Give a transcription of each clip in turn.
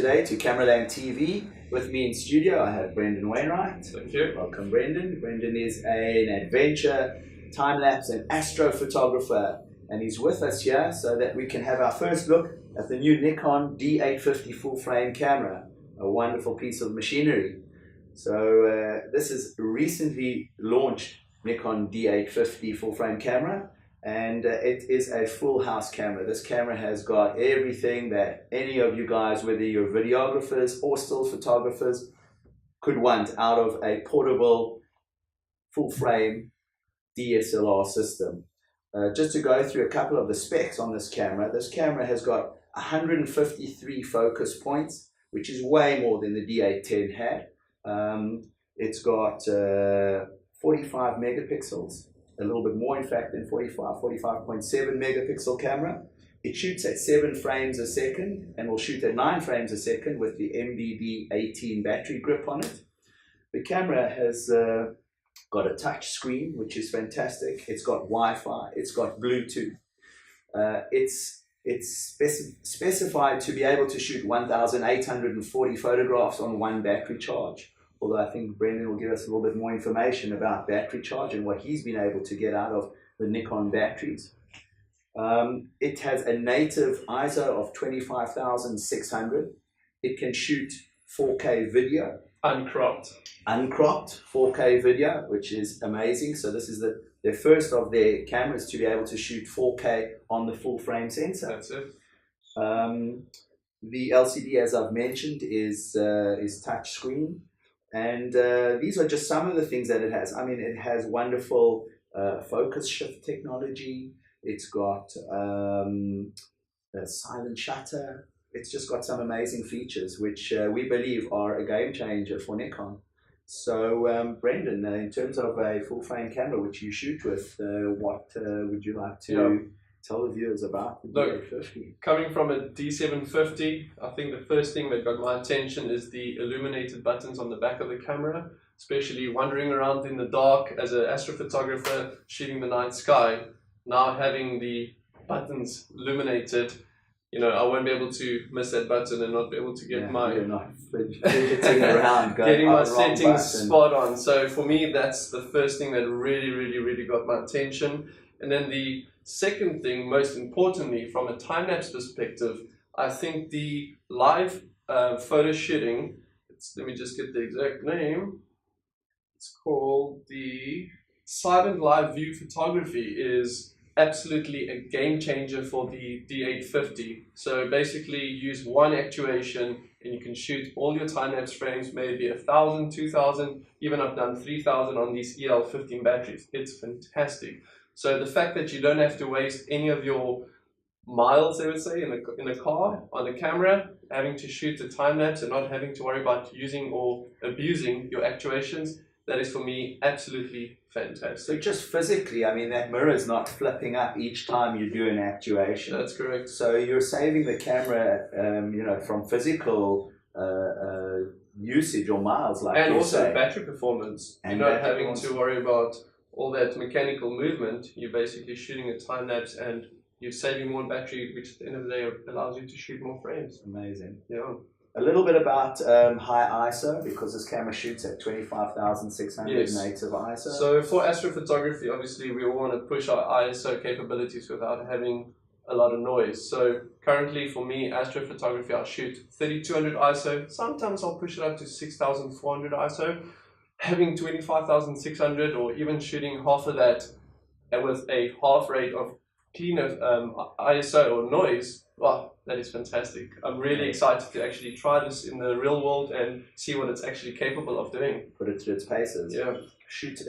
today to Cameraland TV. With me in studio, I have Brendon Wainwright. Thank you. Welcome, Brendon. Brendon is an adventure, time-lapse and astrophotographer, and he's with us here so that we can have our first look at the new Nikon D850 full-frame camera, a wonderful piece of machinery. So this is recently launched Nikon D850 full-frame camera, and it is a full house camera. This camera has got everything that any of you guys, whether you're videographers or still photographers, could want out of a portable full frame DSLR system. Just to go through a couple of the specs on this camera has got 153 focus points, which is way more than the D810 had. It's got 45 megapixels. A little bit more in fact than 45.7 megapixel camera. It shoots at 7 frames a second and will shoot at 9 frames a second with the MBB18 battery grip on it. The camera has got a touch screen, which is fantastic. It's got Wi-Fi, it's got Bluetooth. It's specified to be able to shoot 1,840 photographs on one battery charge. Although I think Brendon will give us a little bit more information about battery charge and what he's been able to get out of the Nikon batteries. It has a native ISO of 25,600. It can shoot 4K video. Uncropped 4K video, which is amazing. So this is the first of their cameras to be able to shoot 4K on the full frame sensor. That's it. The LCD, as I've mentioned, is touch screen. And these are just some of the things that it has. I mean, it has wonderful focus shift technology. It's got a silent shutter. It's just got some amazing features, which we believe are a game changer for Nikon. So, Brendon, in terms of a full-frame camera which you shoot with, what would you like to tell the viewers about the D850? Coming from a D750, I think the first thing that got my attention is the illuminated buttons on the back of the camera, especially wandering around in the dark as an astrophotographer shooting the night sky. Now having the buttons illuminated, you know, I won't be able to miss that button and not be able to get my getting my settings spot on. So for me, that's the first thing that really got my attention. And then the second thing, most importantly, from a time-lapse perspective, I think the live photo shooting, let me just get the exact name, it's called the silent live view photography, is absolutely a game changer for the D850. So basically you use one actuation and you can shoot all your time-lapse frames, maybe 1,000, 2,000, even I've done 3,000 on these EL15 batteries. It's fantastic. So the fact that you don't have to waste any of your miles, they would say, in a car, on a camera, having to shoot a time-lapse and not having to worry about using or abusing your actuations, that is for me absolutely fantastic. So just physically, I mean, that mirror is not flipping up each time you do an actuation. That's correct. So you're saving the camera, you know, from physical usage or miles, like and you also say. Battery performance. And you're not having to worry about all that mechanical movement. You're basically shooting a time lapse and you're saving more battery, which at the end of the day allows you to shoot more frames. Amazing. Yeah. A little bit about high ISO, because this camera shoots at 25,600 native ISO. So for astrophotography, obviously we all want to push our ISO capabilities without having a lot of noise. So currently for me, astrophotography, I'll shoot 3200 ISO. Sometimes I'll push it up to 6400 ISO. Having 25,600 or even shooting half of that with a half rate of clean ISO or noise, wow, that is fantastic. I'm really excited to actually try this in the real world and see what it's actually capable of doing. Put it through its paces. Yeah. Shoot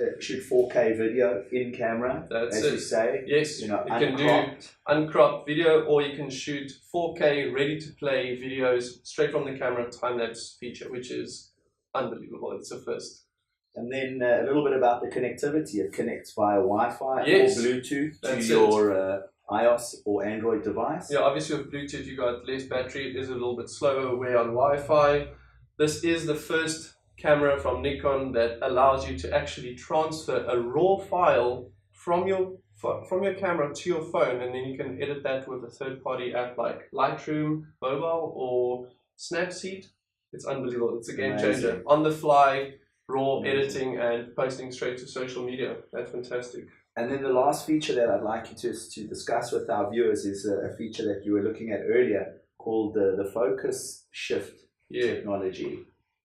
4K video in camera, as you say. Yes, you know, you can do uncropped video, or you can shoot 4K ready-to-play videos straight from the camera, time-lapse feature, which is unbelievable. It's a first. And then a little bit about the connectivity. It connects via Wi-Fi or Bluetooth to your iOS or Android device. Yeah, obviously with Bluetooth you got less battery. It is a little bit slower way on Wi-Fi. This is the first camera from Nikon that allows you to actually transfer a raw file from your camera to your phone, and then you can edit that with a third-party app like Lightroom Mobile or Snapseed, it's unbelievable. It's a game changer. On the fly, raw editing and posting straight to social media. That's fantastic. And then the last feature that I'd like you to discuss with our viewers is a feature that you were looking at earlier called the focus shift technology.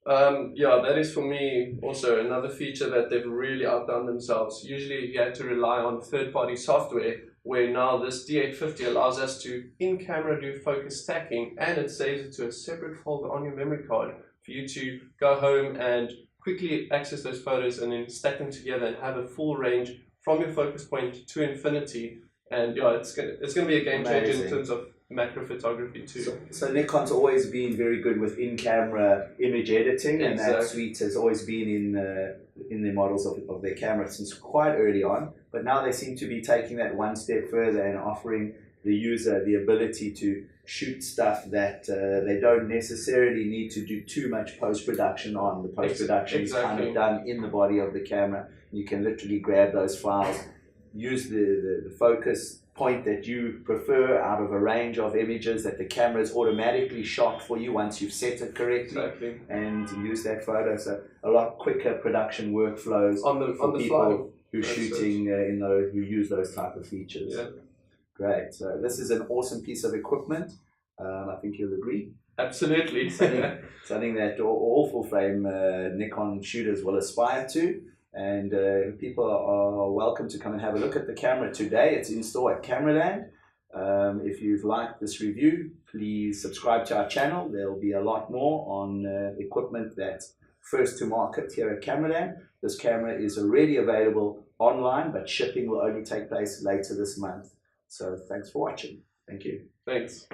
Yeah, that is for me also another feature that they've really outdone themselves. Usually you had to rely on third-party software, where now this D850 allows us to in-camera do focus stacking, and it saves it to a separate folder on your memory card for you to go home and quickly access those photos and then stack them together and have a full range from your focus point to infinity. And yeah, it's gonna be a game changer in terms of macro photography too. So Nikon's always been very good with in-camera image editing, and that suite has always been in the models of their camera since quite early on. But now they seem to be taking that one step further and offering the user the ability to shoot stuff that they don't necessarily need to do too much post-production on. The post-production is kind of done in the body of the camera. You can literally grab those files, use the focus point that you prefer out of a range of images that the camera is automatically shot for you once you've set it correctly, and use that photo. So a lot quicker production workflows for people who are shooting who use those type of features. Yeah. Great. So this is an awesome piece of equipment. I think you'll agree. Absolutely. Something that all full frame Nikon shooters will aspire to. And people are welcome to come and have a look at the camera today. It's in store at Cameraland. If you've liked this review, please subscribe to our channel. There will be a lot more on equipment that's first to market here at Cameraland. This camera is already available online, but shipping will only take place later this month. So thanks for watching. Thank you. Thanks.